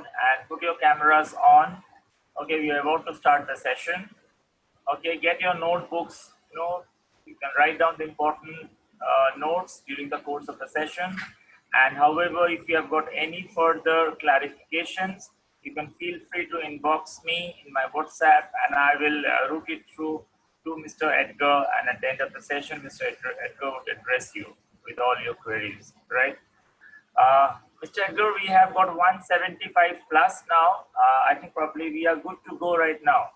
and put your cameras on. Okay, we are about to start the session. Okay, get your notebooks. You can write down the important notes during the course of the session. And however, if you have got any further clarifications, you can feel free to inbox me in my WhatsApp, and I will route it through to Mr. Edgar. And at the end of the session, Mr. Edgar would address you with all your queries, right? Mr. Edgar, we have got 175 plus now. I think probably we are good to go right now.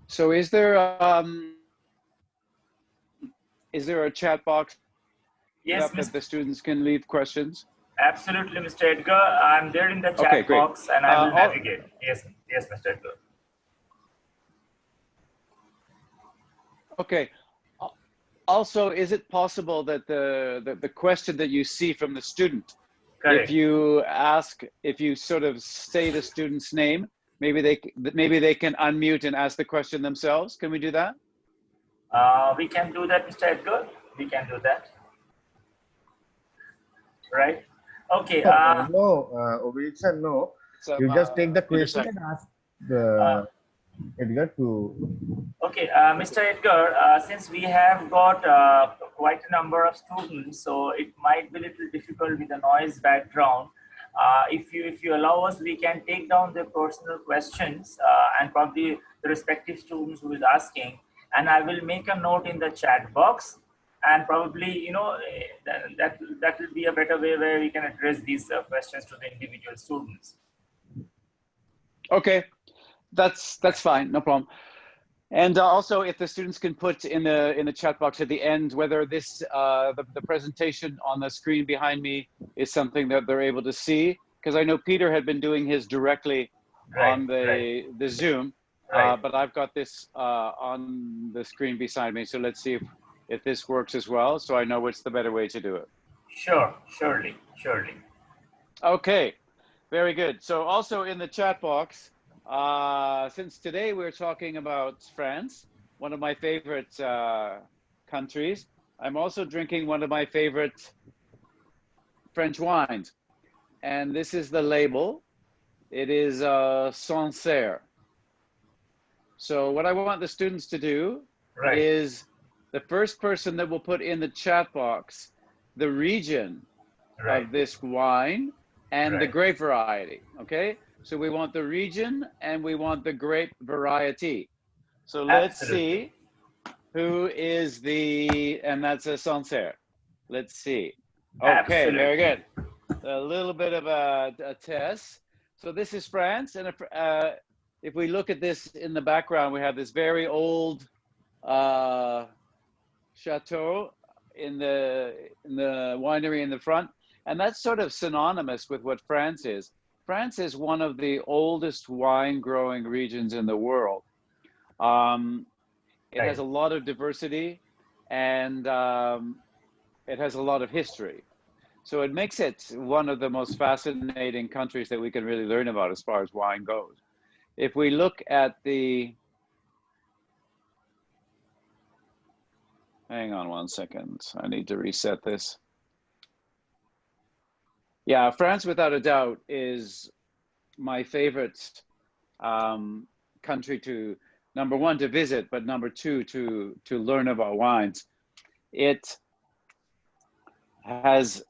So is there a chat box Yes, that the students can leave questions? Absolutely, Mr. Edgar. I'm there in the chat box, and I will navigate. Yes, Mr. Edgar. Okay. Also, is it possible that the question that you see from the student, Correct. if you sort of say the student's name, maybe they can unmute and ask the question themselves? Can we do that? We can do that, Mr. Edgar. We can do that. Right. Okay. No, Objection, no. You just take the question and ask the Edgar to. Okay, Mr. Edgar, since we have got quite a number of students, so it might be a little difficult with the noise background. If you allow us, we can take down their personal questions and probably the respective students who is asking, and I will make a note in the chat box, and probably that will be a better way where we can address these questions to the individual students. Okay, that's fine, no problem. And also, if the students can put in the chat box at the end whether this the presentation on the screen behind me is something that they're able to see, because I know Peter had been doing his directly on the Zoom, but I've got this on the screen beside me. So let's see if this works as well, so I know what's the better way to do it. Sure, surely. Okay, very good. So also in the chat box, since today we're talking about France, one of my favorite countries, I'm also drinking one of my favorite French wines. And this is the label. It is Sancerre. So what I want the students to do is the first person that will put in the chat box the region of this wine and the grape variety, okay? So we want the region and we want the grape variety. So let's see who is and that's a Sancerre. Let's see. Okay, very good. A little bit of a test. So this is France, and if we look at this in the background, we have this very old chateau in the winery in the front, and that's sort of synonymous with what France is. France is one of the oldest wine growing regions in the world. It has a lot of diversity, and it has a lot of history. So it makes it one of the most fascinating countries that we can really learn about as far as wine goes. If we look at the, hang on one second, I need to reset this. Yeah, France, without a doubt, is my favorite country to, number one, to visit, but number two, to learn about wines. It has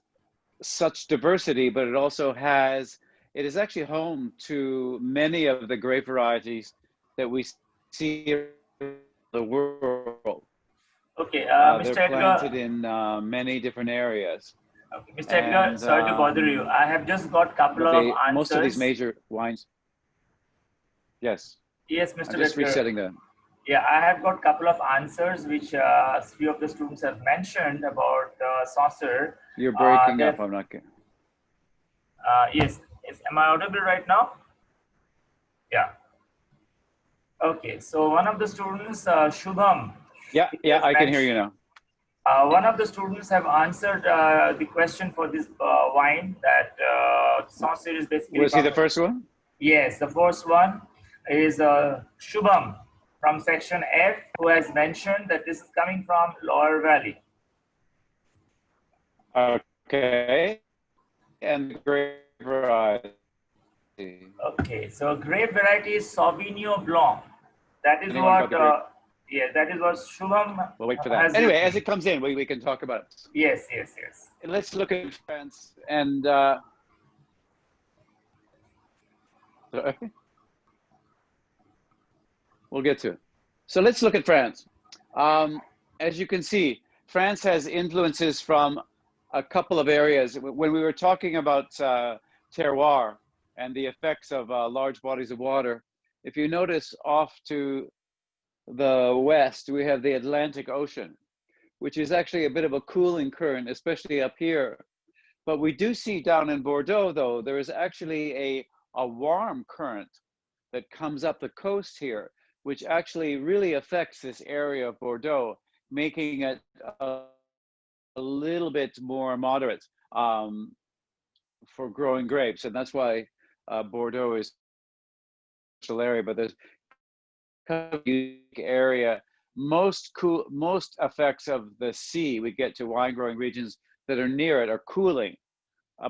such diversity, but it also has, it is actually home to many of the grape varieties that we see around the world. Okay, Mr. They're planted Edgar. in many different areas. Okay, Mr. Edgar, sorry to bother you. I have just got a couple of answers. Most of these major wines. Yes. Yes, Mr. I'm just Edgar. resetting them. Yeah, I have got a couple of answers which a few of the students have mentioned about Saucer. You're breaking up. I'm not getting. Yes. Am I audible right now? Yeah. Okay. So one of the students, Shubham. Yeah, I can hear you now. One of the students have answered the question for this wine that Saucer is basically. Was he the first one? Yes, the first one is Shubham from section F, who has mentioned that this is coming from Loire Valley. Okay. And Grape Variety. Okay, so Grape Variety is Sauvignon Blanc. That is what, yeah, that is what Shubham. We'll wait for that. Anyway, as it comes in, we can talk about it. Yes. Let's look at France and we'll get to it. So let's look at France. As you can see, France has influences from a couple of areas. When we were talking about terroir and the effects of large bodies of water, if you notice off to the west, we have the Atlantic Ocean, which is actually a bit of a cooling current, especially up here. But we do see down in Bordeaux, though, there is actually a warm current that comes up the coast here, which actually really affects this area of Bordeaux, making it a little bit more moderate for growing grapes. And that's why Bordeaux is a special area, but there's kind of a unique area. Most effects of the sea we get to wine growing regions that are near it are cooling.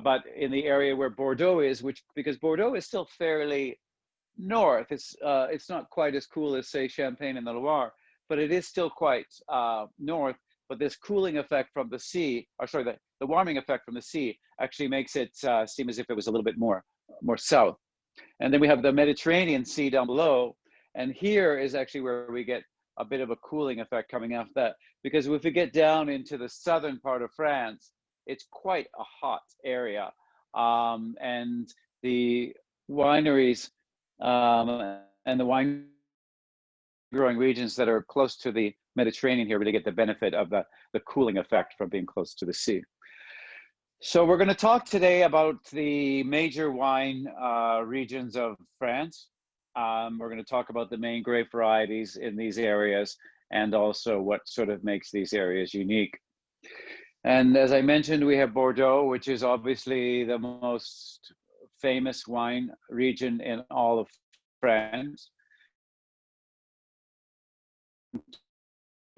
But in the area where Bordeaux is, because Bordeaux is still fairly north, it's not quite as cool as, say, Champagne and the Loire, but it is still quite north. But this cooling effect from the sea, or sorry, the warming effect from the sea actually makes it seem as if it was a little bit more south. And then we have the Mediterranean Sea down below, and here is actually where we get a bit of a cooling effect coming off that, because if we get down into the southern part of France, it's quite a hot area, and the wineries and the wine growing regions that are close to the Mediterranean here really get the benefit of the cooling effect from being close to the sea. So we're going to talk today about the major wine regions of France. We're going to talk about the main grape varieties in these areas and also what sort of makes these areas unique. And as I mentioned, we have Bordeaux, which is obviously the most famous wine region in all of France.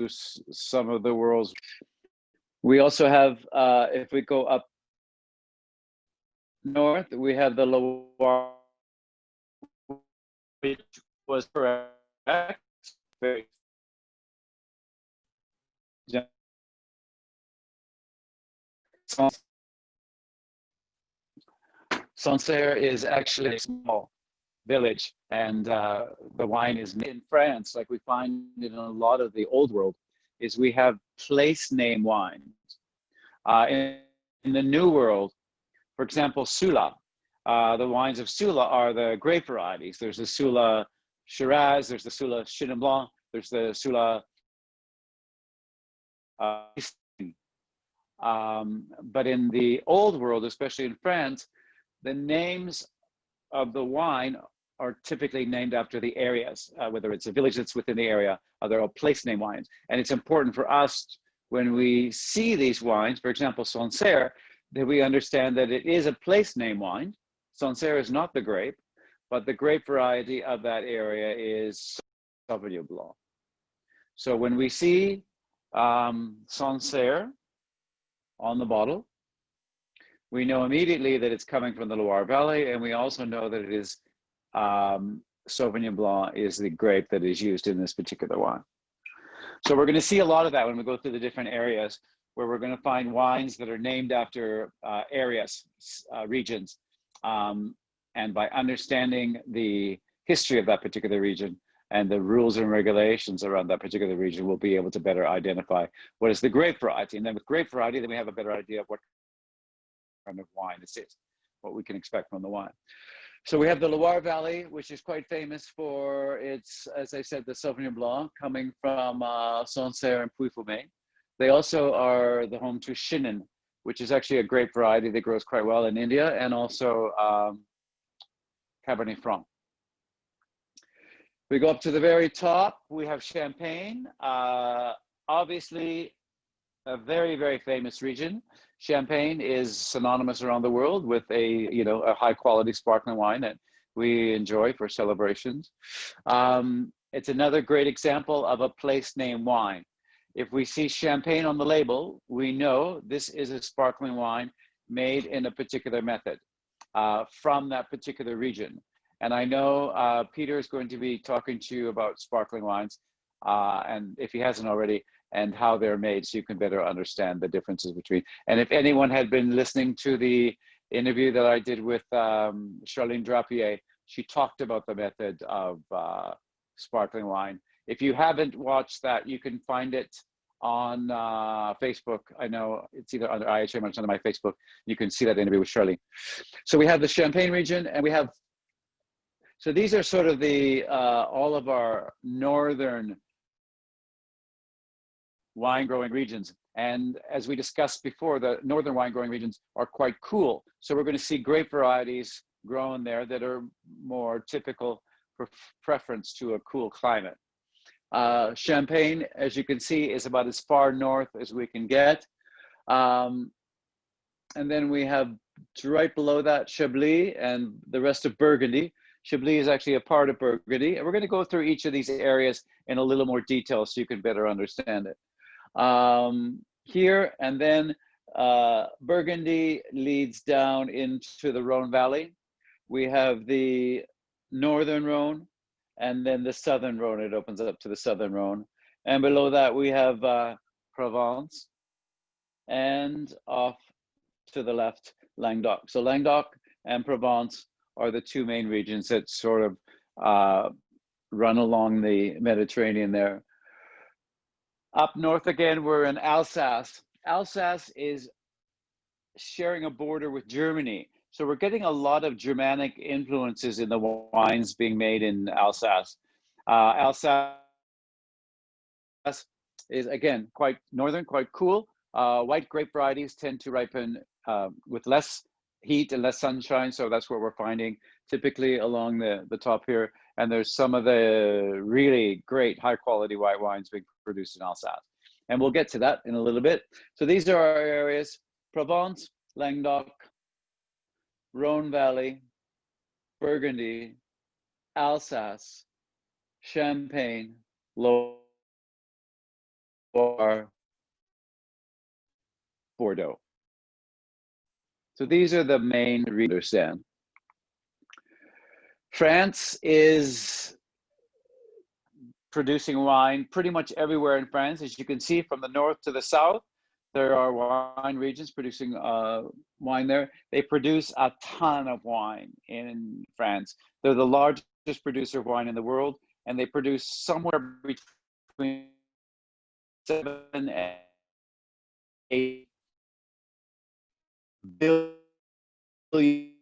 Some of the world's. We also have, if we go up north, we have the Loire, which was correct. Sancerre is actually a small village, and the wine is made in France, like we find in a lot of the old world, is we have place name wines. In the New World, for example, Sula, the wines of Sula are the grape varieties. There's the Sula Shiraz, there's the Sula Chenin Blanc, there's the Sula. But in the old world, especially in France, the names of the wine are typically named after the areas, whether it's a village that's within the area, or they're all place name wines. And it's important for us when we see these wines, for example, Sancerre, that we understand that it is a place name wine. Sancerre is not the grape, but the grape variety of that area is Sauvignon Blanc. So when we see Sancerre on the bottle, we know immediately that it's coming from the Loire Valley, and we also know that it is Sauvignon Blanc is the grape that is used in this particular wine. So we're going to see a lot of that when we go through the different areas, where we're going to find wines that are named after areas, regions. And by understanding the history of that particular region and the rules and regulations around that particular region, we'll be able to better identify what is the grape variety. And then with grape variety, then we have a better idea of what kind of wine this is, what we can expect from the wine. So we have the Loire Valley, which is quite famous for its, as I said, the Sauvignon Blanc coming from Sancerre and Puy-Fumé. They also are the home to Chenin, which is actually a grape variety that grows quite well in India, and also Cabernet Franc. We go up to the very top, we have Champagne, obviously a very, very famous region. Champagne is synonymous around the world with a high quality sparkling wine that we enjoy for celebrations. It's another great example of a place name wine. If we see Champagne on the label, we know this is a sparkling wine made in a particular method from that particular region. And I know Peter is going to be talking to you about sparkling wines, and if he hasn't already, and how they're made, so you can better understand the differences between. And if anyone had been listening to the interview that I did with Charlene Drapier, she talked about the method of sparkling wine. If you haven't watched that, you can find it on Facebook. I know it's either under IIHM or it's under my Facebook. You can see that interview with Charlene. So we have the Champagne region, and we have, so these are sort of the, all of our northern wine growing regions. And as we discussed before, the northern wine growing regions are quite cool. So we're going to see grape varieties grown there that are more typical for preference to a cool climate. Champagne, as you can see, is about as far north as we can get. And then we have right below that Chablis and the rest of Burgundy. Chablis is actually a part of Burgundy. And we're going to go through each of these areas in a little more detail so you can better understand it. Here, and then Burgundy leads down into the Rhone Valley. We have the northern Rhone, and then the southern Rhone. It opens up to the southern Rhone. And below that, we have Provence, and off to the left, Languedoc. So Languedoc and Provence are the two main regions that sort of run along the Mediterranean there. Up north again, we're in Alsace. Alsace is sharing a border with Germany. So we're getting a lot of Germanic influences in the wines being made in Alsace. Alsace is, again, quite northern, quite cool. White grape varieties tend to ripen with less heat and less sunshine. So that's what we're finding typically along the top here. And there's some of the really great high quality white wines being produced in Alsace. And we'll get to that in a little bit. So these are our areas: Provence, Languedoc, Rhone Valley, Burgundy, Alsace, Champagne, Loire, Bordeaux. So these are the main regions. France is producing wine pretty much everywhere in France. As you can see, from the north to the south, there are wine regions producing wine there. They produce a ton of wine in France. They're the largest producer of wine in the world, and they produce somewhere between 7 and 8 billion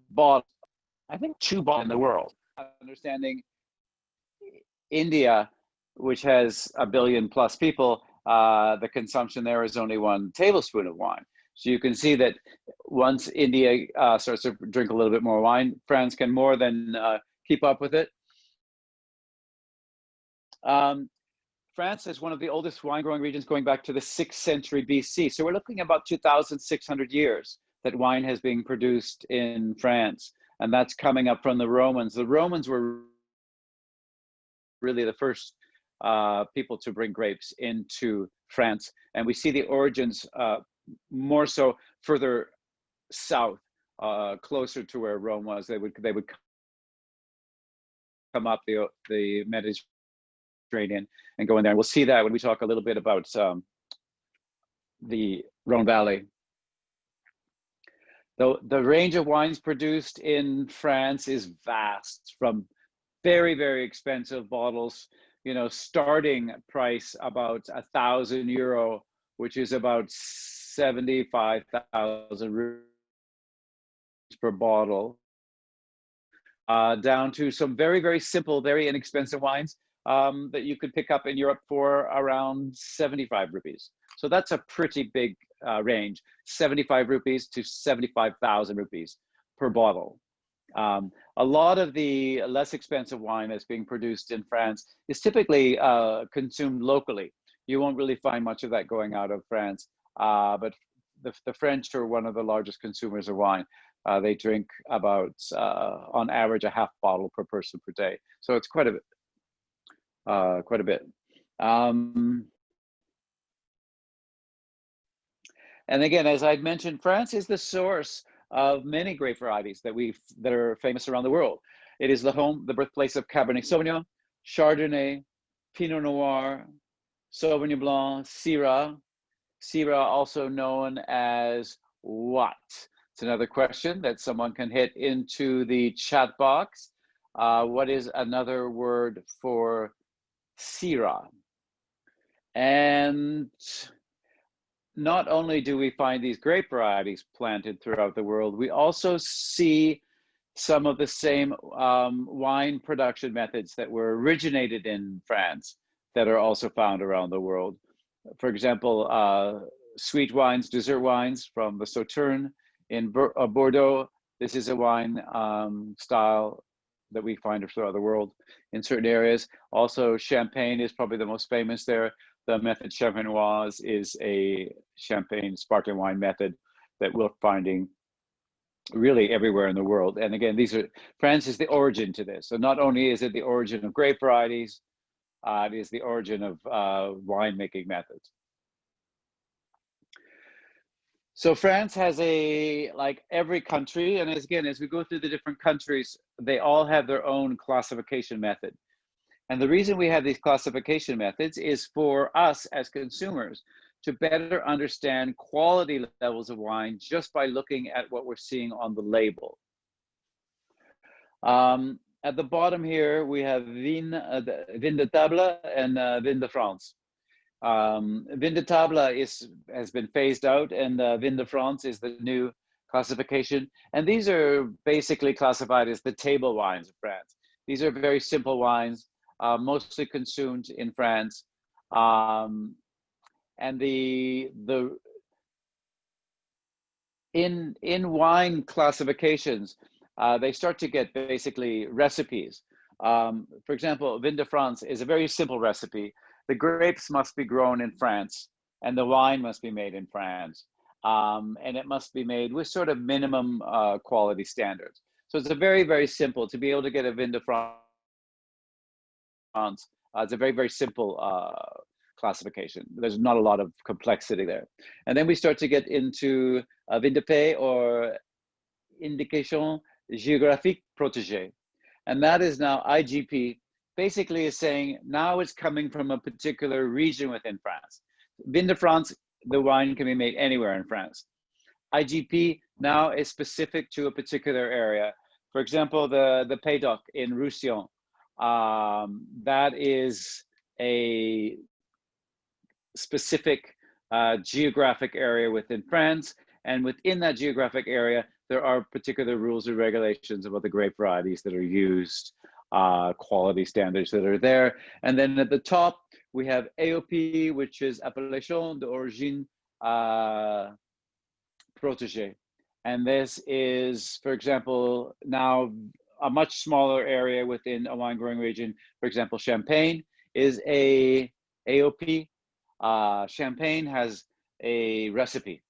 bottles. I think 2 bottles in the world. Understanding India, which has 1 billion plus people, the consumption there is only 1 tablespoon of wine. So you can see that once India starts to drink a little bit more wine, France can more than keep up with it. France is one of the oldest wine growing regions going back to the 6th century BC. So we're looking at about 2,600 years that wine has been produced in France. And that's coming up from the Romans. The Romans were really the first people to bring grapes into France. And we see the origins more so further south, closer to where Rome was. They would come up the Mediterranean and go in there. And we'll see that when we talk a little bit about the Rhone Valley. The range of wines produced in France is vast, from very, very expensive bottles, you know, starting price about €1,000, which is about 75,000 rupees per bottle, down to some very, very simple, very inexpensive wines that you could pick up in Europe for around 75 rupees. So that's a pretty big range, 75 rupees to 75,000 rupees per bottle. A lot of the less expensive wine that's being produced in France is typically consumed locally. You won't really find much of that going out of France, but the French are one of the largest consumers of wine. They drink about, on average, a half bottle per person per day. So it's quite a bit. And again, as I'd mentioned, France is the source of many grape varieties that are famous around the world. It is the birthplace of Cabernet Sauvignon, Chardonnay, Pinot Noir, Sauvignon Blanc, Syrah. Syrah, also known as what? It's another question that someone can hit into the chat box. What is another word for Syrah? And not only do we find these grape varieties planted throughout the world, we also see some of the same wine production methods that were originated in France that are also found around the world. For example, sweet wines, dessert wines from the Sauterne in Bordeaux. This is a wine style that we find throughout the world in certain areas. Also, Champagne is probably the most famous there. The method champenoise is a champagne sparkling wine method that we're finding really everywhere in the world. And again, France is the origin to this. So not only is it the origin of grape varieties, it is the origin of winemaking methods. So France has like every country, and as we go through the different countries, they all have their own classification method. And the reason we have these classification methods is for us as consumers to better understand quality levels of wine just by looking at what we're seeing on the label. At the bottom here, we have Vin de Table and Vin de France. Vin de Table has been phased out, and Vin de France is the new classification. And these are basically classified as the table wines of France. These are very simple wines, mostly consumed in France. And in wine classifications, they start to get basically recipes. For example, Vin de France is a very simple recipe. The grapes must be grown in France, and the wine must be made in France. And it must be made with sort of minimum quality standards. So it's a very, very simple, to be able to get a Vin de France, it's a very, very simple classification. There's not a lot of complexity there. And then we start to get into Vin de Pays, or Indication Géographique Protégée. And that is now IGP, basically is saying now it's coming from a particular region within France. Vin de France, the wine can be made anywhere in France. IGP now is specific to a particular area. For example, the Pays d'Oc in Roussillon, that is a specific geographic area within France. And within that geographic area, there are particular rules and regulations about the grape varieties that are used, quality standards that are there. And then at the top, we have AOP, which is Appellation d'Origine Protégée. And this is, for example, now a much smaller area within a wine growing region. For example, Champagne is a AOP. Champagne has a recipe.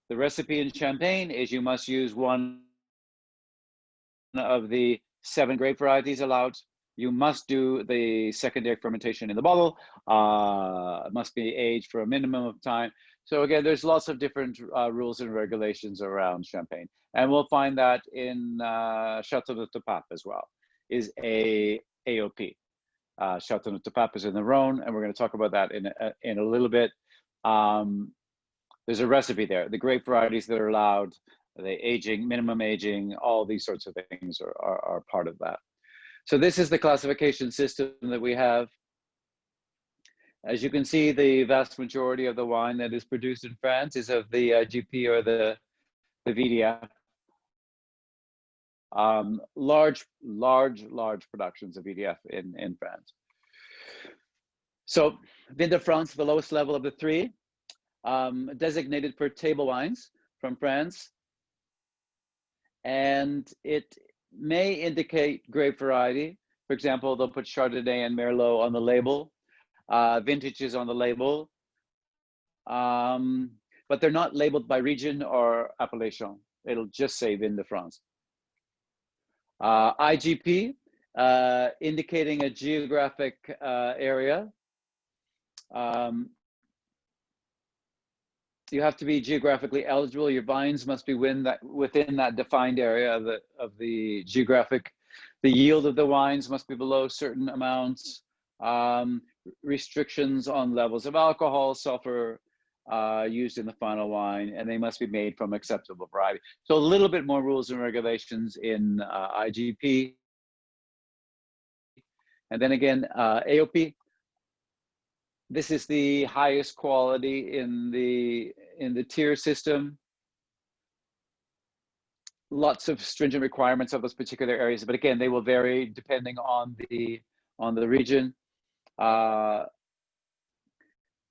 The recipe in Champagne is you must use one of the 7 grape varieties allowed. You must do the secondary fermentation in the bottle. It must be aged for a minimum of time. So again, there's lots of different rules and regulations around Champagne. And we'll find that in Châteauneuf du Pape as well, is a AOP. Châteauneuf du Pape is in the Rhone, and we're going to talk about that in a little bit. There's a recipe there. The grape varieties that are allowed, the aging, minimum aging, all these sorts of things are part of that. So this is the classification system that we have. As you can see, the vast majority of the wine that is produced in France is of the IGP or the VDF. Large productions of VDF in France. So Vin de France, the lowest level of the 3, designated for table wines from France. And it may indicate grape variety. For example, they'll put Chardonnay and Merlot on the label, vintages on the label, but they're not labeled by region or appellation. It'll just say Vin de France. IGP, indicating a geographic area. You have to be geographically eligible. Your vines must be within that defined area of the geographic. The yield of the wines must be below certain amounts. Restrictions on levels of alcohol, sulfur used in the final wine, and they must be made from acceptable variety. So a little bit more rules and regulations in IGP. And then again, AOP. This is the highest quality in the tier system. Lots of stringent requirements of those particular areas, but again, they will vary depending on the region.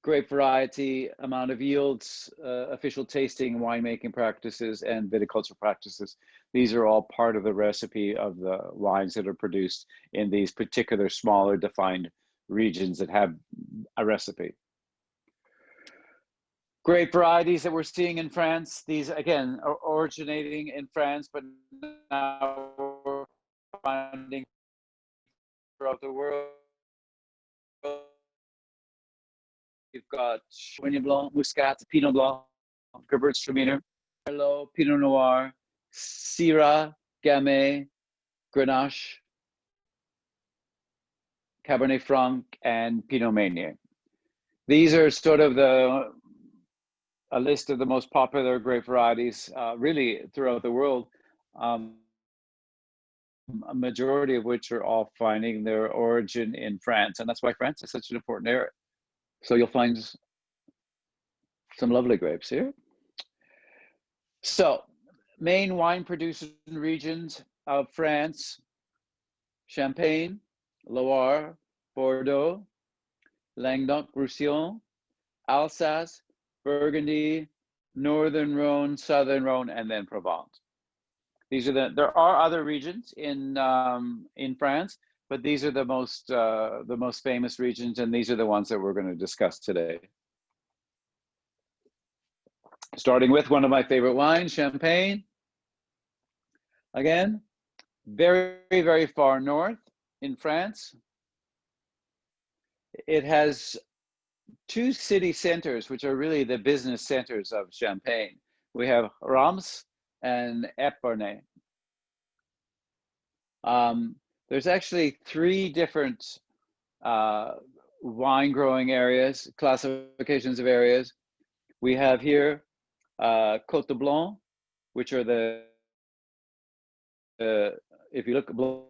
Grape variety, amount of yields, official tasting, winemaking practices, and viticulture practices. These are all part of the recipe of the wines that are produced in these particular smaller defined regions that have a recipe. Grape varieties that we're seeing in France, these again are originating in France, but now we're finding throughout the world. You've got Sauvignon Blanc, Muscat, Pinot Blanc, Gewürztraminer, Merlot, Pinot Noir, Syrah, Gamay, Grenache, Cabernet Franc, and Pinot Meunier. These are sort of a list of the most popular grape varieties really throughout the world, a majority of which are all finding their origin in France. And that's why France is such an important area. So you'll find some lovely grapes here. So main wine producing regions of France: Champagne, Loire, Bordeaux, Languedoc-Roussillon, Alsace, Burgundy, Northern Rhone, Southern Rhone, and then Provence. These are there are other regions in France, but these are the most famous regions, and these are the ones that we're going to discuss today. Starting with one of my favorite wines, Champagne. Again, very, very far north in France. It has 2 city centers, which are really the business centers of Champagne. We have Reims and Epernay. There's actually 3 different wine growing areas, classifications of areas. We have here Côte de Blanc, which are if you look, Blanc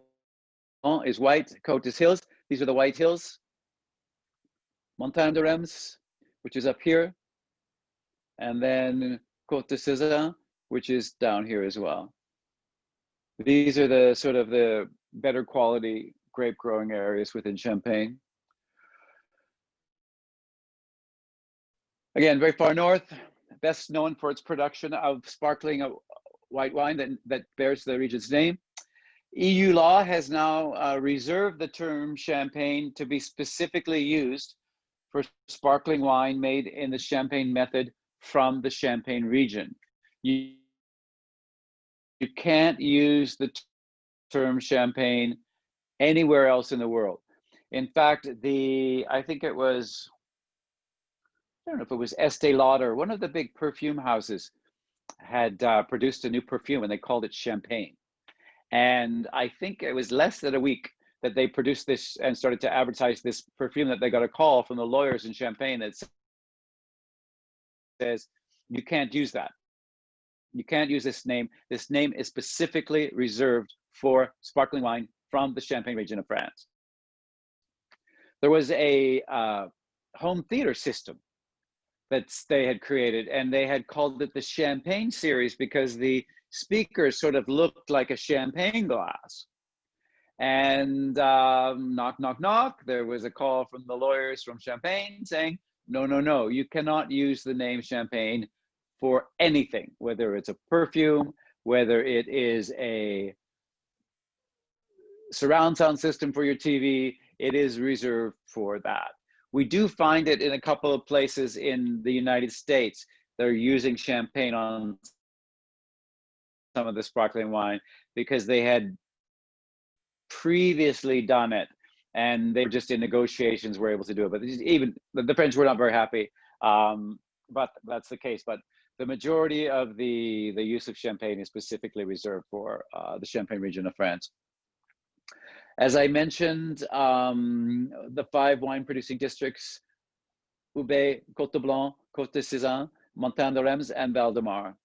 is white, Côte is hills. These are the white hills. Montagne de Reims, which is up here. And then Côte de Sézanne, which is down here as well. These are the sort of the better quality grape growing areas within Champagne. Again, very far north, best known for its production of sparkling white wine that bears the region's name. EU law has now reserved the term Champagne to be specifically used for sparkling wine made in the Champagne method from the Champagne region. You can't use the term Champagne anywhere else in the world. In fact, I think it was, I don't know if it was Estee Lauder, one of the big perfume houses had produced a new perfume and they called it Champagne. And I think it was less than a week that they produced this and started to advertise this perfume that they got a call from the lawyers in Champagne that says, you can't use that. You can't use this name. This name is specifically reserved for sparkling wine from the Champagne region of France. There was a home theater system that they had created, and they had called it the Champagne series because the speakers sort of looked like a champagne glass. And knock, knock, knock, there was a call from the lawyers from Champagne saying, no, no, no, you cannot use the name Champagne for anything, whether it's a perfume, whether it is a surround sound system for your TV, it is reserved for that. We do find it in a couple of places in the United States. They're using Champagne on some of the sparkling wine because they had previously done it and they were just in negotiations were able to do it. But even the French were not very happy, but that's the case. But the majority of the use of Champagne is specifically reserved for the Champagne region of France. As I mentioned, the 5 wine producing districts, Roubaix, Côte de Blanc, Côte de Sézanne, Montagne de Reims, and Val de Mar.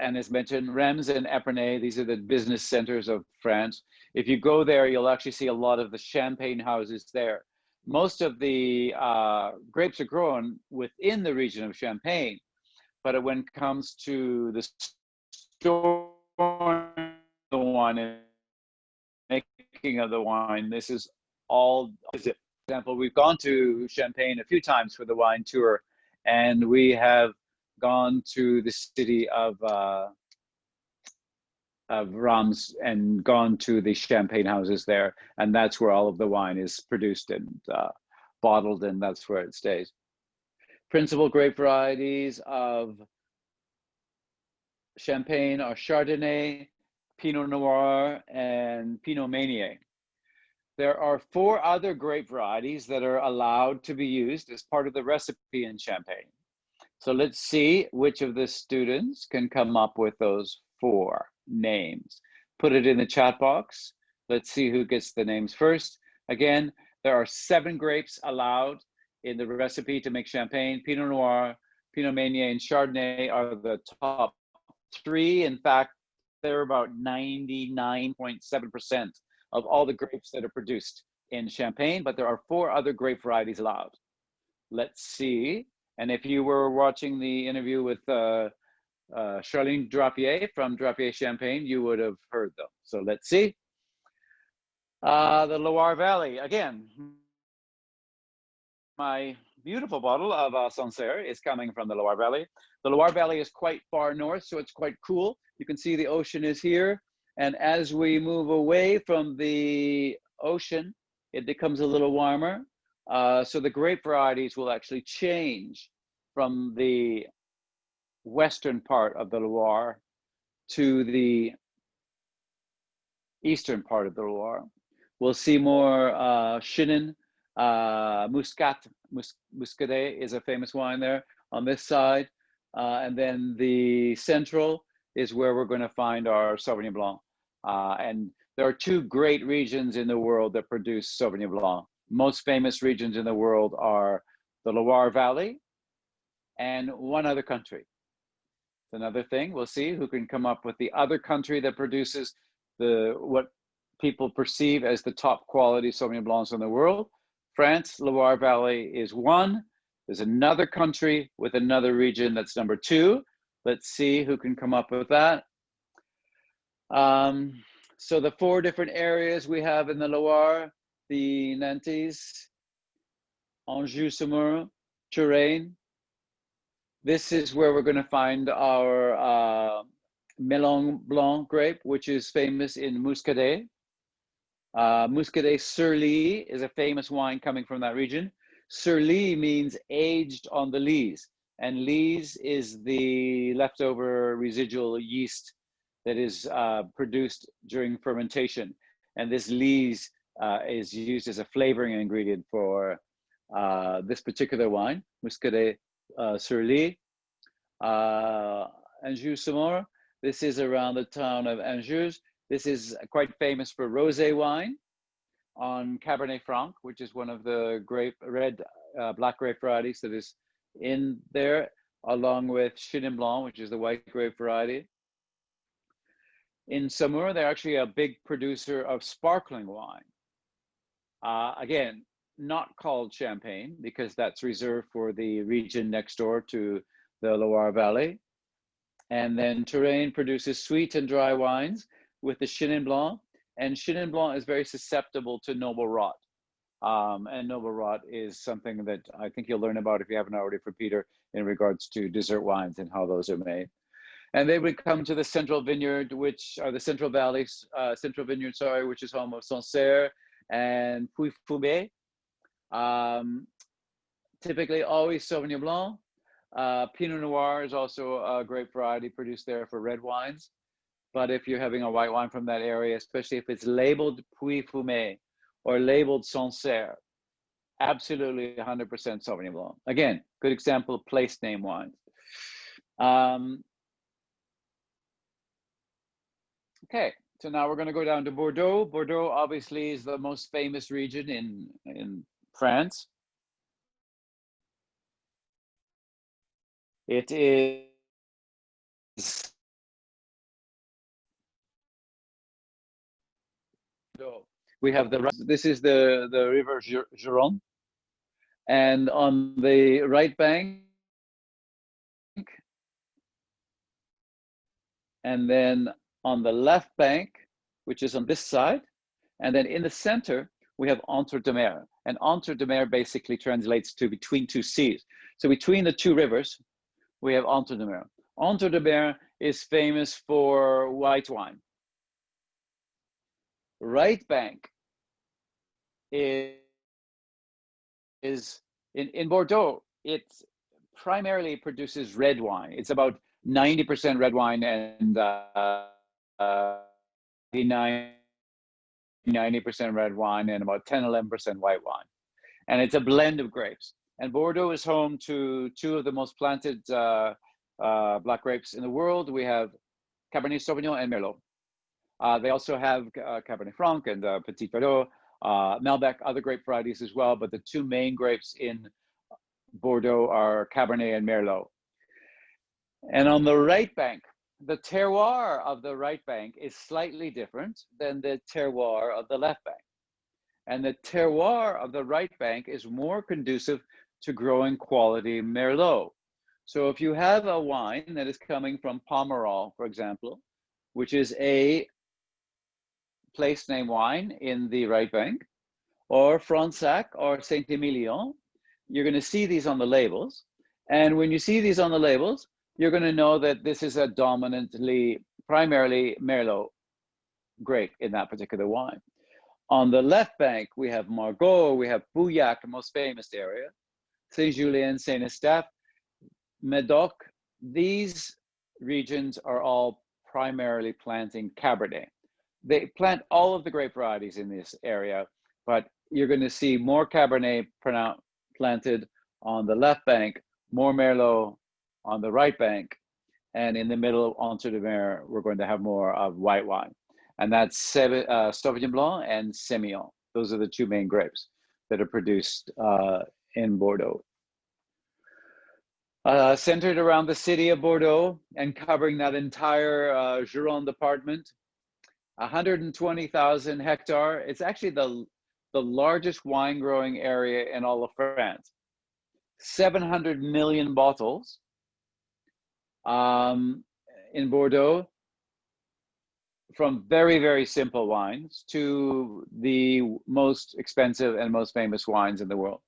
And as mentioned, Reims and Epernay, these are the business centers of France. If you go there, you'll actually see a lot of the Champagne houses there. Most of the grapes are grown within the region of Champagne, but when it comes to the storing the wine and making of the wine, this is all. For example, we've gone to Champagne a few times for the wine tour, and we have gone to the city of Reims and gone to the Champagne houses there, and that's where all of the wine is produced and bottled, and that's where it stays. Principal grape varieties of Champagne are Chardonnay, Pinot Noir, and Pinot Meunier. There are 4 other grape varieties that are allowed to be used as part of the recipe in Champagne. So let's see which of the students can come up with those 4 names. Put it in the chat box. Let's see who gets the names first. Again, there are 7 grapes allowed in the recipe to make Champagne. Pinot Noir, Pinot Meunier, and Chardonnay are the top 3. In fact, they're about 99.7% of all the grapes that are produced in Champagne, but there are 4 other grape varieties allowed. Let's see. And if you were watching the interview with Charlene Drapier from Drapier Champagne, you would have heard them. So let's see. The Loire Valley, again, my beautiful bottle of Sancerre is coming from the Loire Valley. The Loire Valley is quite far north, so it's quite cool. You can see the ocean is here. And as we move away from the ocean, it becomes a little warmer. So the grape varieties will actually change from the western part of the Loire to the eastern part of the Loire. We'll see more Chenin, Muscadet is a famous wine there on this side. And then the central is where we're going to find our Sauvignon Blanc. And there are 2 great regions in the world that produce Sauvignon Blanc. Most famous regions in the world are the Loire Valley and one other country. Another thing, we'll see who can come up with the other country that produces what people perceive as the top quality Sauvignon Blancs in the world. France, Loire Valley is 1. There's another country with another region that's number 2. Let's see who can come up with that. So the 4 different areas we have in the Loire, the Nantes, Anjou-Saumur, Touraine. This is where we're going to find our Melon Blanc grape, which is famous in Muscadet. Muscadet sur Lie is a famous wine coming from that region. Sur Lie means aged on the lees, and lees is the leftover residual yeast that is produced during fermentation. And this lees is used as a flavoring ingredient for this particular wine, Muscadet sur Lie. Anjou-Saumur, this is around the town of Angers. This is quite famous for rosé wine on Cabernet Franc, which is one of the black grape varieties that is in there, along with Chenin Blanc, which is the white grape variety. In Saumur, they're actually a big producer of sparkling wine. Again, not called champagne because that's reserved for the region next door to the Loire Valley. And then Touraine produces sweet and dry wines with the Chenin Blanc. And Chenin Blanc is very susceptible to noble rot. And noble rot is something that I think you'll learn about if you haven't already from Peter in regards to dessert wines and how those are made. And they would come to the Central Vineyard, which are the Central Valley, Central Vineyard, sorry, which is home of Sancerre and Puy-Fumé. Typically always Sauvignon Blanc. Pinot Noir is also a grape variety produced there for red wines. But if you're having a white wine from that area, especially if it's labeled Puy-Fumé or labeled Sancerre, absolutely 100% Sauvignon Blanc. Again, good example of place name wines. Okay, so now we're going to go down to Bordeaux. Bordeaux obviously is the most famous region in France. It is we have this is the river Gironde, and on the right bank, and then on the left bank, which is on this side, and then in the center, we have Entre deux Mers. And Entre deux Mers basically translates to between two seas. So between the two rivers, we have Entre deux Mers. Entre deux Mers is famous for white wine. Right bank is in Bordeaux. It primarily produces red wine. It's about 90% red wine and 90% red wine and about 10-11% white wine. And it's a blend of grapes. And Bordeaux is home to two of the most planted black grapes in the world. We have Cabernet Sauvignon and Merlot. They also have Cabernet Franc and Petit Verdot, Malbec, other grape varieties as well. But the two main grapes in Bordeaux are Cabernet and Merlot. And on the right bank, the terroir of the right bank is slightly different than the terroir of the left bank. And the terroir of the right bank is more conducive to growing quality Merlot. So if you have a wine that is coming from Pomerol, for example, which is a place name wine in the right bank, or Fronsac or Saint-Emilion, you're going to see these on the labels. And when you see these on the labels, you're going to know that this is a primarily Merlot grape in that particular wine. On the left bank, we have Margaux, we have Pauillac, the most famous area, Saint-Julien, Saint-Eustache, Médoc. These regions are all primarily planting Cabernet. They plant all of the grape varieties in this area, but you're going to see more Cabernet planted on the left bank, more Merlot on the right bank, and in the middle, Entre deux Mers, we're going to have more of white wine. And that's Sauvignon Blanc and Semillon. Those are the two main grapes that are produced in Bordeaux. Centered around the city of Bordeaux and covering that entire Gironde department, 120,000 hectares. It's actually the largest wine growing area in all of France. 700 million bottles in Bordeaux, from very, very simple wines to the most expensive and most famous wines in the world.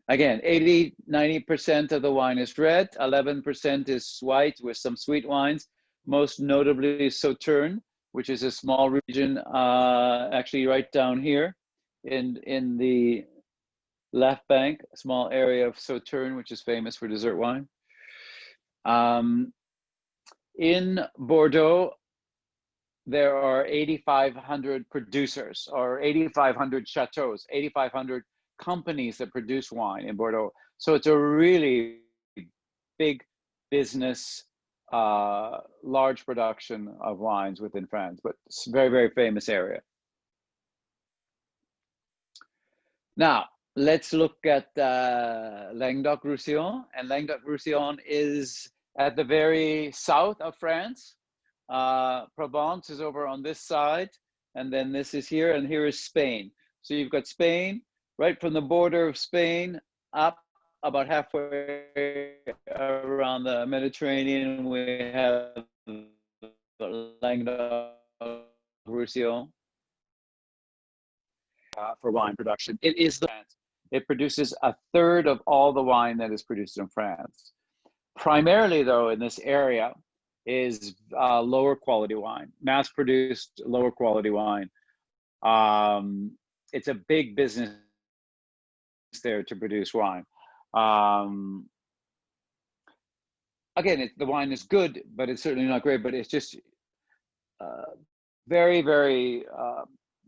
Again, 90% of the wine is red, 11% is white with some sweet wines, most notably Sauternes, which is a small region, actually right down here in the left bank, a small area of Sauternes, which is famous for dessert wine. In Bordeaux, there are 8,500 producers, or 8,500 chateaus, 8,500 companies that produce wine in Bordeaux. So it's a really big business, large production of wines within France, but it's a very, very famous area. Now, let's look at Languedoc-Roussillon, and Languedoc-Roussillon is at the very south of France. Provence is over on this side, and then this is here, and here is Spain. So you've got Spain, right from the border of Spain up about halfway around the Mediterranean. We have Languedoc-Roussillon for wine production. It produces a third of all the wine that is produced in France. Primarily, though, in this area is lower quality wine, mass-produced lower quality wine. It's a big business there to produce wine. Again, the wine is good, but it's certainly not great, but it's just very, very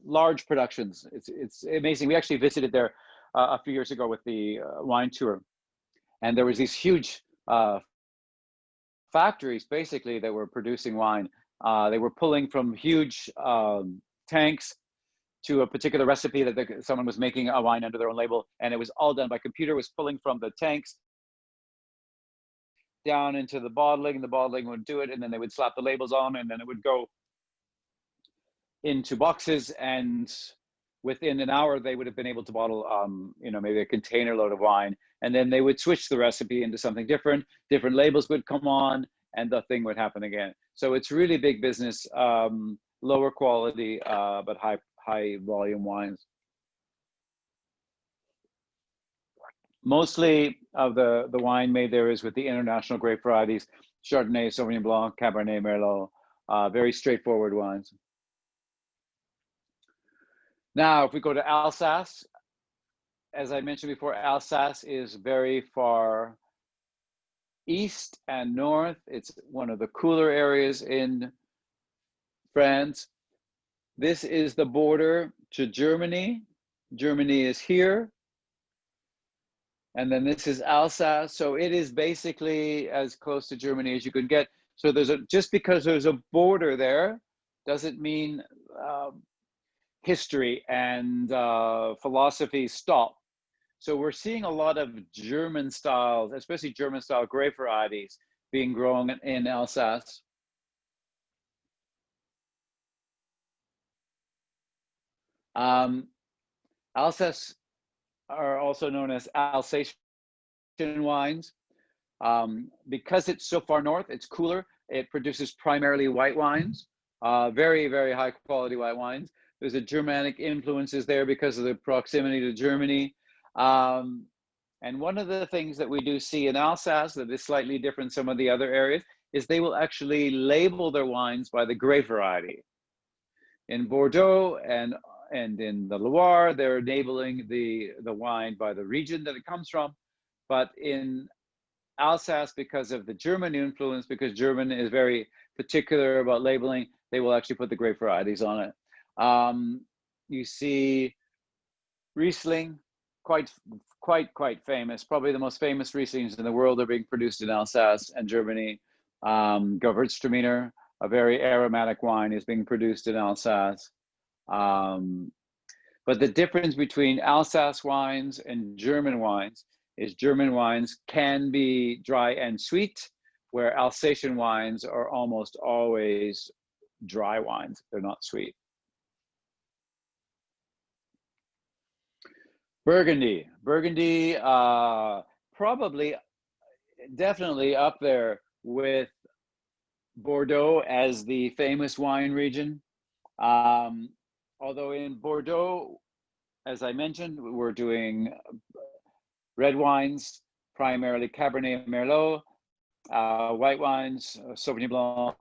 large productions. It's amazing. We actually visited there a few years ago with the wine tour, and there was these huge factories basically that were producing wine. They were pulling from huge tanks to a particular recipe that someone was making a wine under their own label, and it was all done by computer. Was pulling from the tanks down into the bottling. The bottling would do it, and then they would slap the labels on, and then it would go into boxes, and within an hour they would have been able to bottle maybe a container load of wine, and then they would switch the recipe into something different. Different labels would come on, and the thing would happen again. So it's really big business, lower quality, but high volume wines. Mostly of the wine made there is with the international grape varieties, Chardonnay, Sauvignon Blanc, Cabernet, Merlot, very straightforward wines. Now, if we go to Alsace, as I mentioned before, Alsace is very far east and north. It's one of the cooler areas in France. This is the border to Germany. Germany is here. And then this is Alsace. So it is basically as close to Germany as you could get. So just because there's a border there doesn't mean history and philosophy stop. So we're seeing a lot of German styles, especially German style grape varieties being grown in Alsace. Alsace are also known as Alsatian wines. Because it's so far north, it's cooler. It produces primarily white wines, very, very high quality white wines. There's a Germanic influences there because of the proximity to Germany. And one of the things that we do see in Alsace that is slightly different from some of the other areas is they will actually label their wines by the grape variety. In Bordeaux and in the Loire, they're labeling the wine by the region that it comes from. But in Alsace, because of the German influence, because German is very particular about labeling, they will actually put the grape varieties on it. You see Riesling, quite famous. Probably the most famous Rieslings in the world are being produced in Alsace and Germany. Gewürztraminer, a very aromatic wine, is being produced in Alsace. But the difference between Alsace wines and German wines is German wines can be dry and sweet, where Alsatian wines are almost always dry wines. They're not sweet. Burgundy, probably definitely up there with Bordeaux as the famous wine region. Although in Bordeaux, as I mentioned, we're doing red wines, primarily Cabernet and Merlot, white wines, Sauvignon Blanc,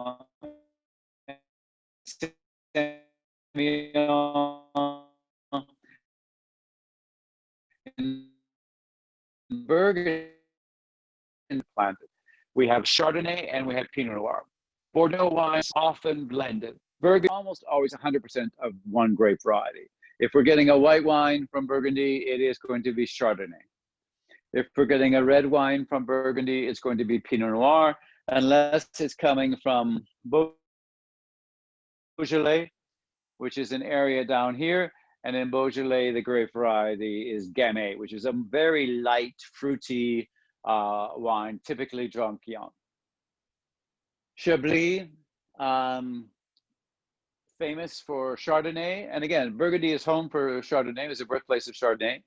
Burgundy planted. We have Chardonnay and we have Pinot Noir. Bordeaux wines often blended. Burgundy almost always 100% of one grape variety. If we're getting a white wine from Burgundy, it is going to be Chardonnay. If we're getting a red wine from Burgundy, it's going to be Pinot Noir, unless it's coming from Beaujolais, which is an area down here. And in Beaujolais, the grape variety is Gamay, which is a very light, fruity wine, typically drunk young. Chablis, famous for Chardonnay. And again, Burgundy is home for Chardonnay. It was the birthplace of Chardonnay.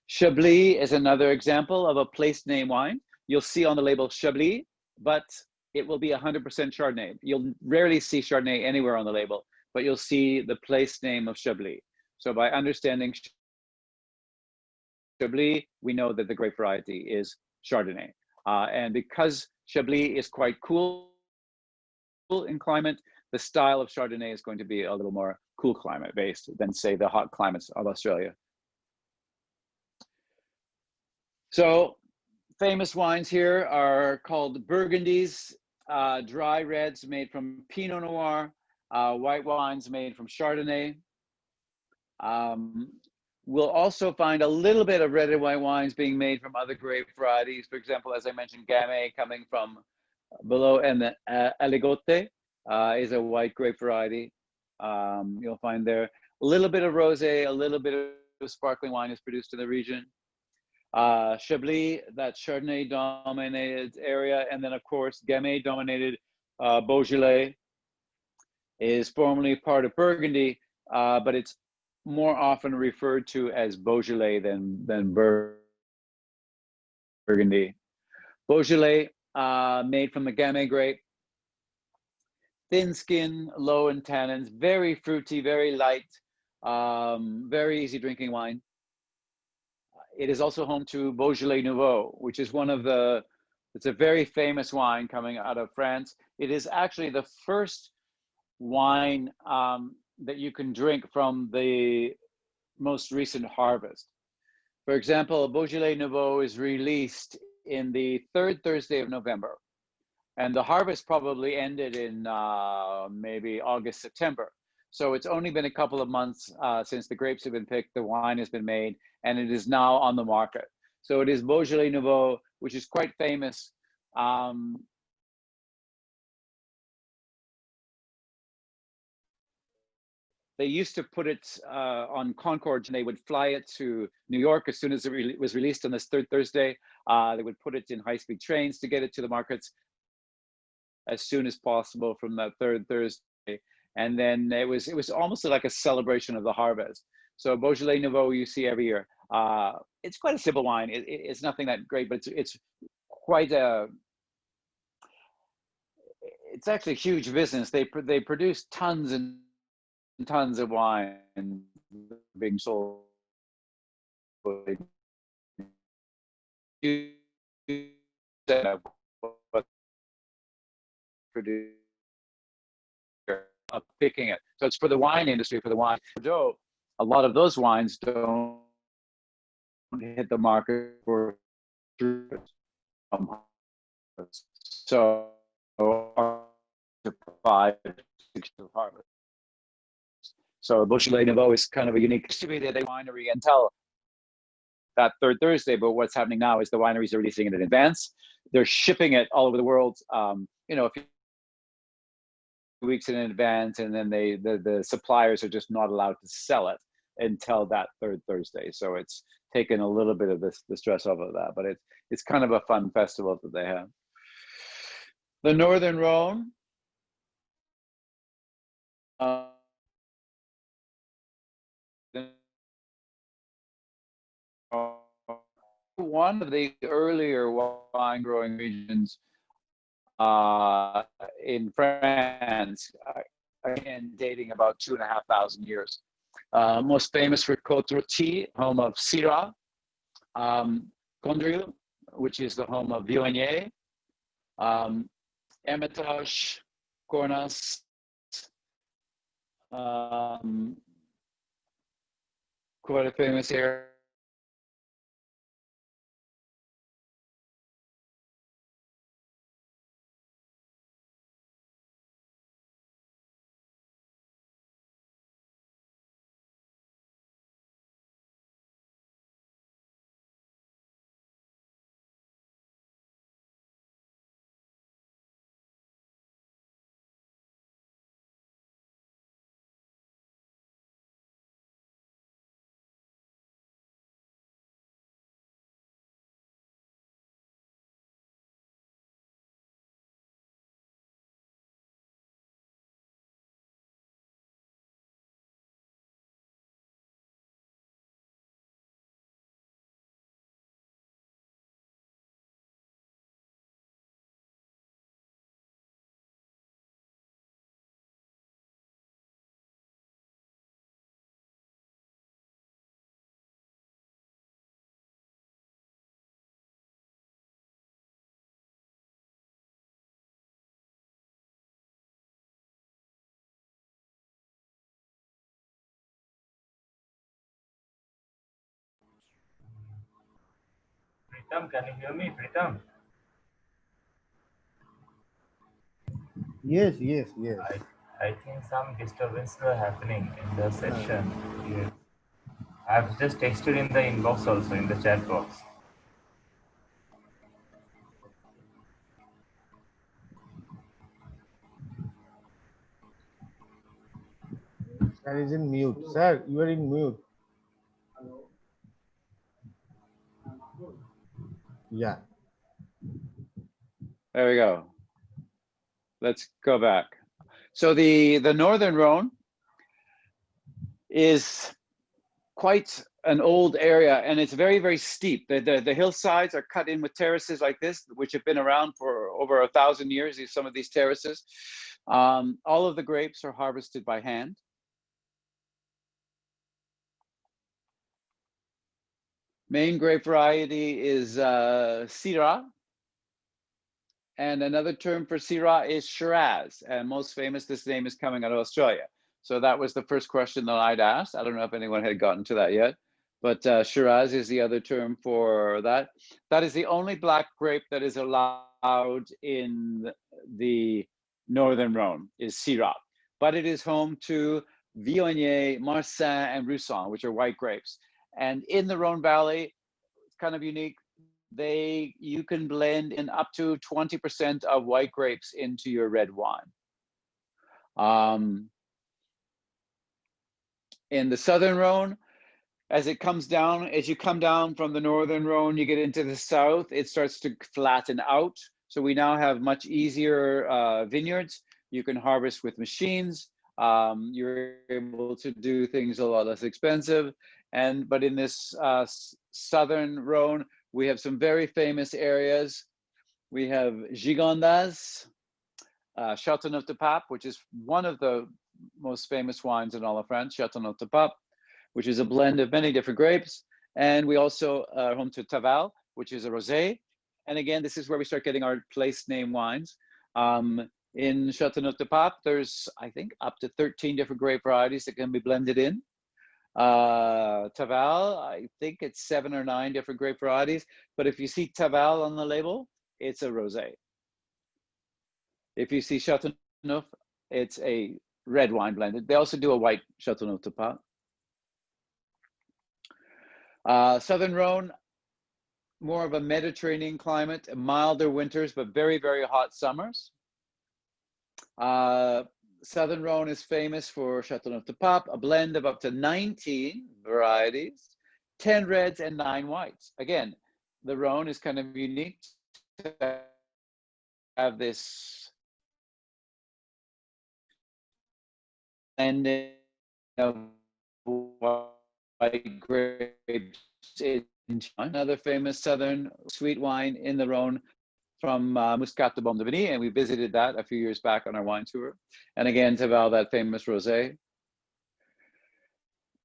Chablis is another example of a place name wine. You'll see on the label Chablis, but it will be 100% Chardonnay. You'll rarely see Chardonnay anywhere on the label, but you'll see the place name of Chablis. So by understanding Chablis, we know that the grape variety is Chardonnay. And because Chablis is quite cool in climate, the style of Chardonnay is going to be a little more cool climate based than, say, the hot climates of Australia. So famous wines here are called Burgundies, dry reds made from Pinot Noir, white wines made from Chardonnay. We'll also find a little bit of red and white wines being made from other grape varieties. For example, as I mentioned, Gamay coming from below, and the Aligote is a white grape variety. You'll find there a little bit of rosé, a little bit of sparkling wine is produced in the region. Chablis, that Chardonnay dominated area, and then of course Gamay dominated Beaujolais is formerly part of Burgundy, but it's more often referred to as Beaujolais than Burgundy. Beaujolais, made from the Gamay grape, thin skin, low in tannins, very fruity, very light, very easy drinking wine. It is also home to Beaujolais Nouveau, which is it's a very famous wine coming out of France. It is actually the first wine that you can drink from the most recent harvest. For example, Beaujolais Nouveau is released in the third Thursday of November, and the harvest probably ended in maybe August, September. So it's only been a couple of months since the grapes have been picked, the wine has been made, and it is now on the market. So it is Beaujolais Nouveau, which is quite famous. They used to put it on Concord, and they would fly it to New York as soon as it was released on this third Thursday. They would put it in high-speed trains to get it to the markets as soon as possible from that third Thursday. And then it was almost like a celebration of the harvest. So Beaujolais Nouveau you see every year. It's quite a simple wine. It's nothing that great, but it's quite it's actually a huge business. They produce tons and tons of wine being sold. Of picking it. So it's for the wine industry, for the wine. Bordeaux, a lot of those wines don't hit the market for so harvest. So Beaujolais Nouveau is kind of a unique distributed winery until that third Thursday. But what's happening now is the wineries are releasing it in advance. They're shipping it all over the world. You know, a few weeks in advance, and then the suppliers are just not allowed to sell it until that third Thursday. So it's taken a little bit of the stress off of that, but it's kind of a fun festival that they have. The Northern Rhone, one of the earlier wine growing regions in France, again dating about 2,500 years. Most famous for Côte Rôtie, home of Syrah, Condrieu, which is the home of Viognier, Hermitage, Cornas, quite a famous area. Pritam, can you hear me, Pritam? Yes, yes, yes. I think some disturbance were happening in the session. Yes. I've just texted in the inbox also, in the chat box. Sir is in mute. Sir, you are in mute. Yeah. There we go. Let's go back. So the northern Rhone is quite an old area, and it's very, very steep. The hillsides are cut in with terraces like this, which have been around for over 1,000 years, some of these terraces. All of the grapes are harvested by hand. Main grape variety is Syrah. And another term for Syrah is Shiraz. And most famous, this name is coming out of Australia. So that was the first question that I'd asked. I don't know if anyone had gotten to that yet, but Shiraz is the other term for that. That is the only black grape that is allowed in the northern Rhone, is Syrah. But it is home to Viognier, Marsanne, and Roussanne, which are white grapes. And in the Rhone Valley, it's kind of unique. You can blend in up to 20% of white grapes into your red wine. In the southern Rhone, as you come down from the northern Rhone, you get into the south, it starts to flatten out. So we now have much easier vineyards. You can harvest with machines. You're able to do things a lot less expensive. But in this southern Rhone, we have some very famous areas. We have Gigondas, Châteauneuf-du-Pape, which is one of the most famous wines in all of France, Châteauneuf-du-Pape, which is a blend of many different grapes. And we also are home to Tavel, which is a rosé. And again, this is where we start getting our place name wines. In Châteauneuf-du-Pape, there's, I think, up to 13 different grape varieties that can be blended in. Tavel, I think it's 7 or 9 different grape varieties, but if you see Tavel on the label, it's a rosé. If you see Châteauneuf, it's a red wine blended. They also do a white Châteauneuf-du-Pape. Southern Rhone, more of a Mediterranean climate, milder winters, but very, very hot summers. Southern Rhone is famous for Châteauneuf-du-Pape, a blend of up to 19 varieties, 10 reds and 9 whites. Again, the Rhone is kind of unique to have this blending of white grapes. Another famous southern sweet wine in the Rhone from Muscat de Baume de Vigny, and we visited that a few years back on our wine tour. And again, Tavel, that famous rosé.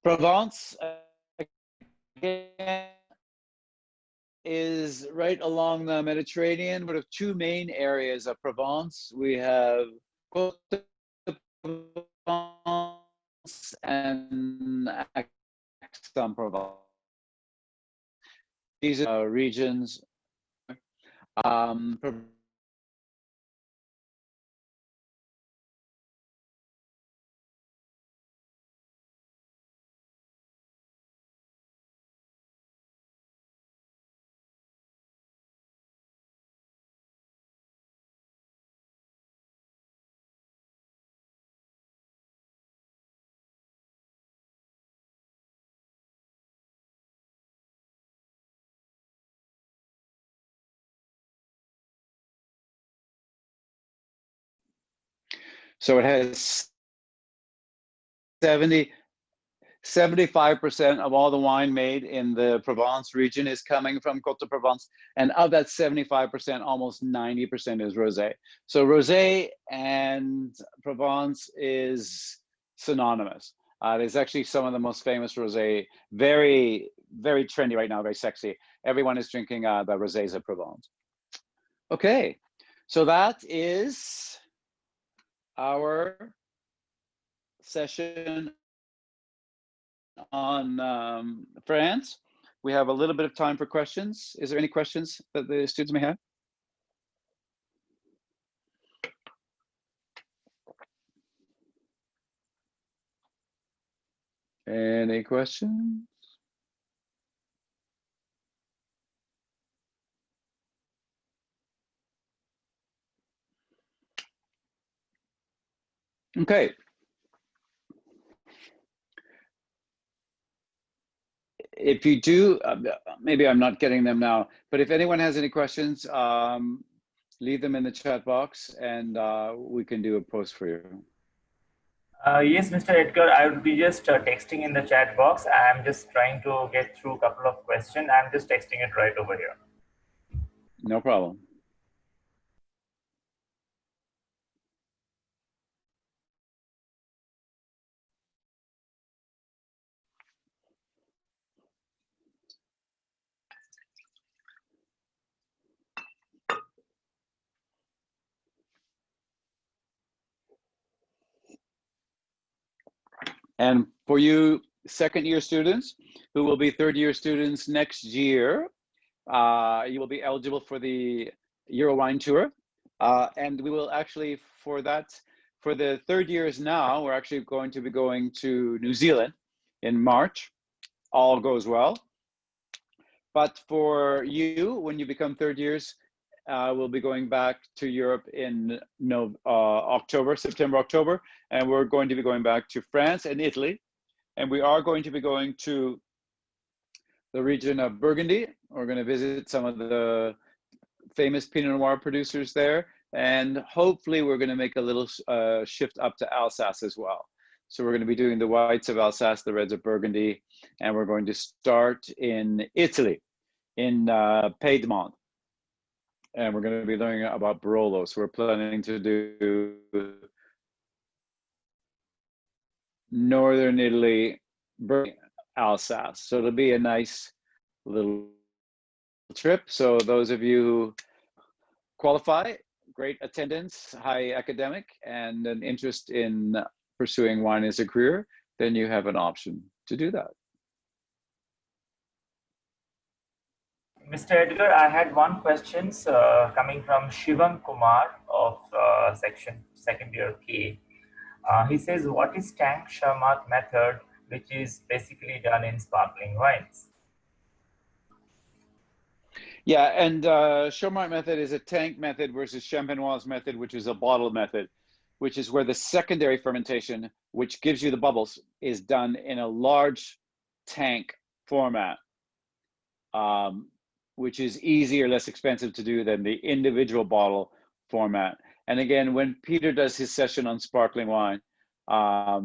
Provence, again, is right along the Mediterranean. We have 2 main areas of Provence. We have Côte de Provence some Provence. These are regions. So it has 75% of all the wine made in the Provence region is coming from Côte de Provence. And of that 75%, almost 90% is rosé. So rosé and Provence is synonymous. There's actually some of the most famous rosé, very, very trendy right now, very sexy. Everyone is drinking the rosés of Provence. Okay, so that is our session on France. We have a little bit of time for questions. Is there any questions that the students may have? Any questions? Okay. If you do, maybe I'm not getting them now, but if anyone has any questions, leave them in the chat box and we can do a post for you. Yes, Mr. Edgar, I would be just texting in the chat box. I'm just trying to get through a couple of questions. I'm just texting it right over here. No problem. And for you second-year students who will be third-year students next year, you will be eligible for the Eurowine Tour. And we will actually, for the third years now, we're actually going to be going to New Zealand in March. All goes well. But for you, when you become third years, we'll be going back to Europe in September, October, and we're going to be going back to France and Italy. And we are going to be going to the region of Burgundy. We're going to visit some of the famous Pinot Noir producers there. And hopefully we're going to make a little shift up to Alsace as well. So we're going to be doing the whites of Alsace, the reds of Burgundy, and we're going to start in Italy, in Piedmont. And we're going to be learning about Barolo. So we're planning to do Northern Italy, Alsace. So it'll be a nice little trip. So those of you who qualify, great attendance, high academic, and an interest in pursuing wine as a career, then you have an option to do that. Mr. Edgar, I had one question coming from Shivam Kumar of section second year K. He says, what is tank Chamat method, which is basically done in sparkling wines? Yeah, and Chaumart method is a tank method versus Champenoise method, which is a bottle method, which is where the secondary fermentation, which gives you the bubbles, is done in a large tank format, which is easier, less expensive to do than the individual bottle format. And again, when Peter does his session on sparkling wine, or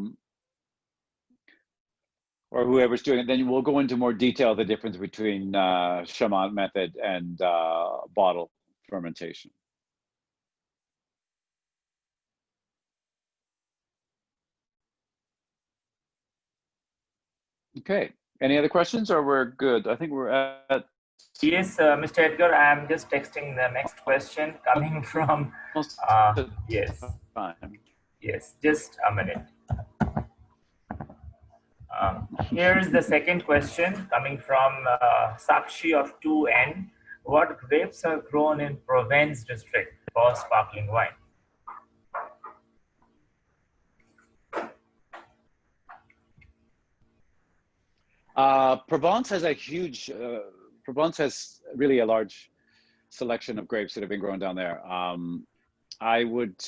whoever's doing it, then we'll go into more detail the difference between Chaumont method and bottle fermentation. Okay, any other questions or we're good? I think we're at... Yes, Mr. Edgar, I'm just texting the next question coming from, yes, Fine. yes, just a minute. Here is the second question coming from Sakshi of 2N. What grapes are grown in Provence district for sparkling wine? Provence has a huge, Provence has really a large selection of grapes that have been grown down there. I would,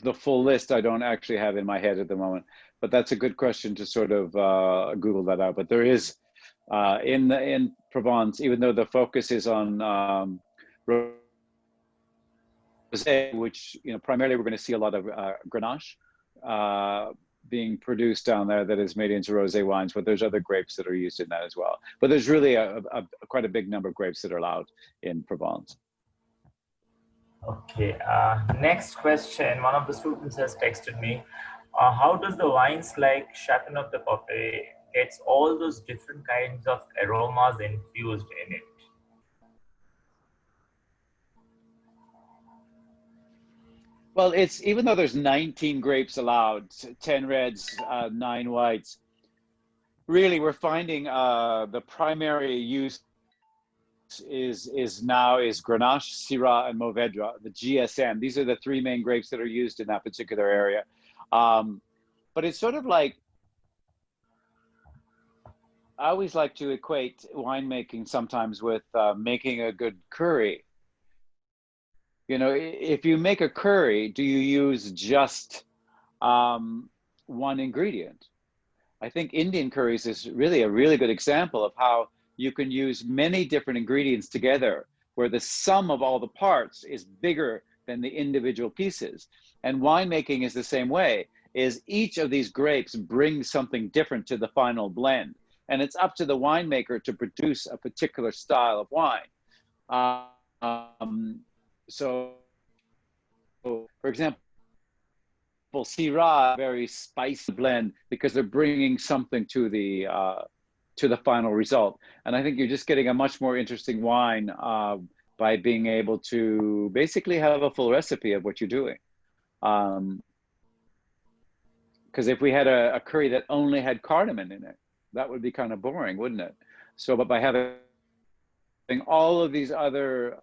the full list I don't actually have in my head at the moment, but that's a good question to sort of Google that out. But there is, in Provence, even though the focus is on rosé, which, you know, primarily we're going to see a lot of Grenache being produced down there that is made into rosé wines, but there's other grapes that are used in that as well. But there's really quite a big number of grapes that are allowed in Provence. Okay, next question. One of the students has texted me. How does the wines like Chateauneuf de Pape gets all those different kinds of aromas infused in it? Well, it's, even though there's 19 grapes allowed, 10 reds, 9 whites, really we're finding the primary use is Grenache, Syrah, and Mourvedre, the GSM. These are the 3 main grapes that are used in that particular area. But it's sort of like, I always like to equate winemaking sometimes with making a good curry. You know, if you make a curry, do you use just one ingredient? I think Indian curries is really a really good example of how you can use many different ingredients together, where the sum of all the parts is bigger than the individual pieces. And winemaking is the same way, is each of these grapes brings something different to the final blend. And it's up to the winemaker to produce a particular style of wine. So, for example, Syrah, very spicy blend because they're bringing something to the final result. And I think you're just getting a much more interesting wine by being able to basically have a full recipe of what you're doing. Because if we had a curry that only had cardamom in it, that would be kind of boring, wouldn't it? So, but by having all of these other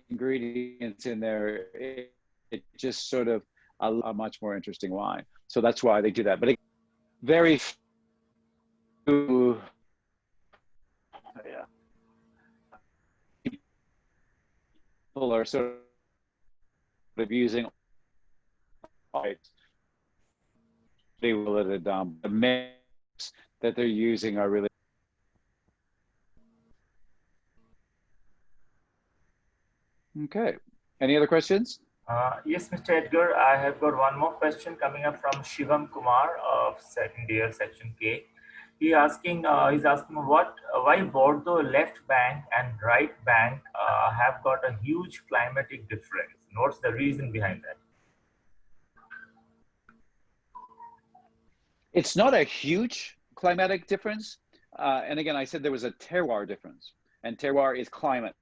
ingredients in there, it just sort of a much more interesting wine. So that's why they do that. But very few people are sort of using they will let it down. The mix that they're using are really. Okay. Any other questions? Yes, Mr. Edgar, I have got one more question coming up from Shivam Kumar of second year, section K. He's asking why Bordeaux left bank and right bank have got a huge climatic difference. What's the reason behind that? It's not a huge climatic difference. And again, I said there was a terroir difference, and terroir is climate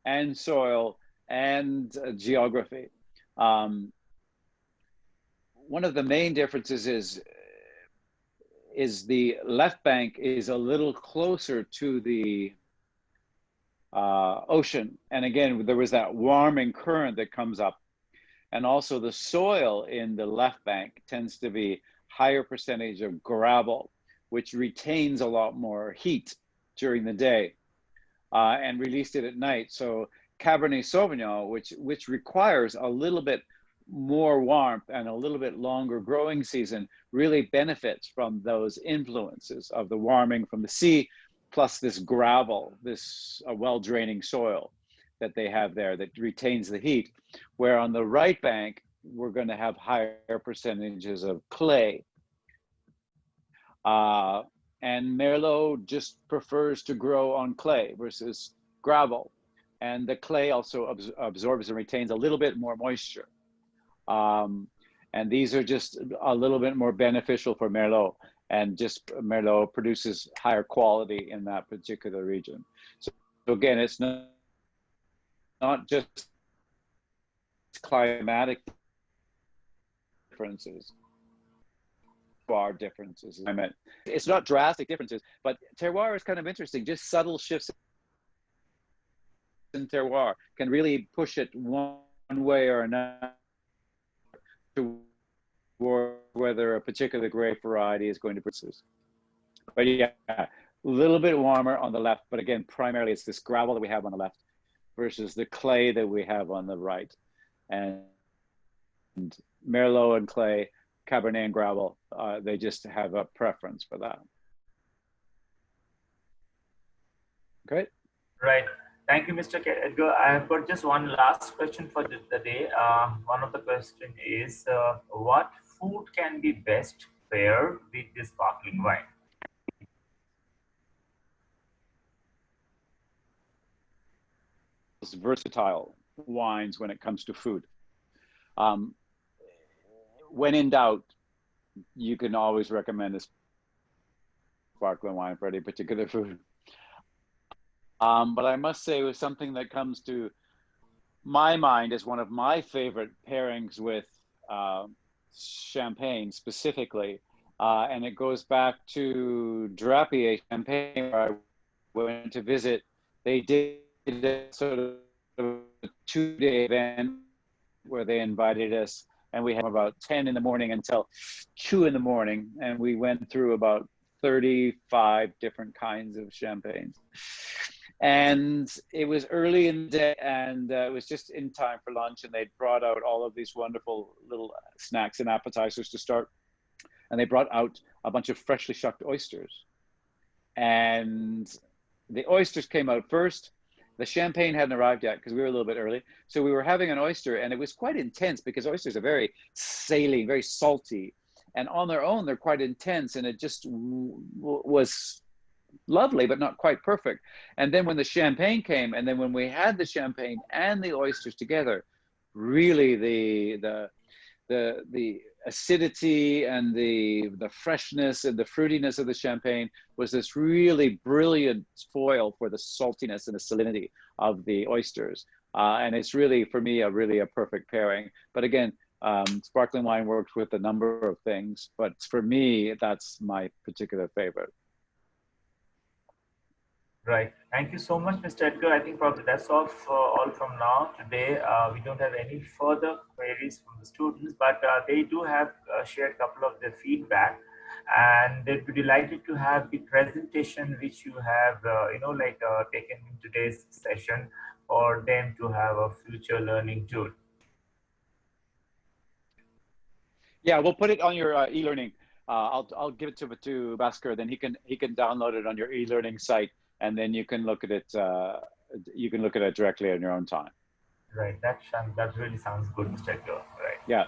and soil and geography. One of the main differences is the left bank is a little closer to the ocean. And again, there was that warming current that comes up. And also the soil in the left bank tends to be higher percentage of gravel, which retains a lot more heat during the day and released it at night. So Cabernet Sauvignon, which requires a little bit more warmth and a little bit longer growing season, really benefits from those influences of the warming from the sea, plus this gravel, this well-draining soil that they have there that retains the heat. Where on the right bank, we're going to have higher percentages of clay. And Merlot just prefers to grow on clay versus gravel. And the clay also absorbs and retains a little bit more moisture. And these are just a little bit more beneficial for Merlot. And just Merlot produces higher quality in that particular region. So again, it's not just climatic differences. Terroir differences, I meant. It's not drastic differences, but terroir is kind of interesting. Just subtle shifts in terroir can really push it one way or another toward whether a particular grape variety is going to produce. But yeah, a little bit warmer on the left, but again, primarily it's this gravel that we have on the left versus the clay that we have on the right. And Merlot and clay, Cabernet and gravel, they just have a preference for that. Okay. Right. Thank you, Mr. Edgar. I have got just one last question for the day. One of the questions is, what food can be best paired with this sparkling wine? It's versatile wines when it comes to food. When in doubt, you can always recommend a sparkling wine for any particular food. But I must say, with something that comes to my mind as one of my favorite pairings with champagne specifically, and it goes back to Drapier Champagne, where I went to visit. They did a sort of a 2-day event where they invited us, and we had about 10 in the morning until 2 in the morning, and we went through about 35 different kinds of champagnes. And it was early in the day, and it was just in time for lunch, and they brought out all of these wonderful little snacks and appetizers to start. And they brought out a bunch of freshly shucked oysters. And the oysters came out first. The champagne hadn't arrived yet because we were a little bit early. So we were having an oyster, and it was quite intense because oysters are very saline, very salty. And on their own, they're quite intense, and it just was lovely, but not quite perfect. And then when the champagne came, and then when we had the champagne and the oysters together, really the acidity and the freshness and the fruitiness of the champagne was this really brilliant foil for the saltiness and the salinity of the oysters. And it's really, for me, really a perfect pairing. But again, sparkling wine works with a number of things, but for me, that's my particular favorite. Right. Thank you so much, Mr. Edgar. I think probably that's all from now. Today, we don't have any further queries from the students, but they do have shared a couple of their feedback, and they'd be delighted to have the presentation which you have, taken in today's session for them to have a future learning tool. Yeah, we'll put it on your e-learning. I'll give it to Bhaskar, then he can download it on your e-learning site. And then you can look at it. You can look at it directly on your own time. Right. That really sounds good, Mr. Edgar. Right. Yeah.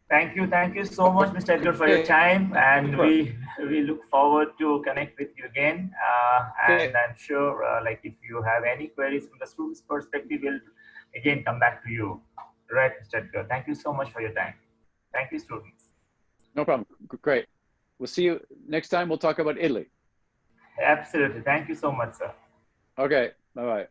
Thank you so much, Mr. Edgar, for your time, and we look forward to connect with you again. And I'm sure, if you have any queries from the students' perspective, we'll again come back to you. Right, Mr. Edgar. Thank you so much for your time. Thank you, students. No problem. Great. We'll see you next time. We'll talk about Italy. Absolutely. Thank you so much, sir. Okay. Bye-bye.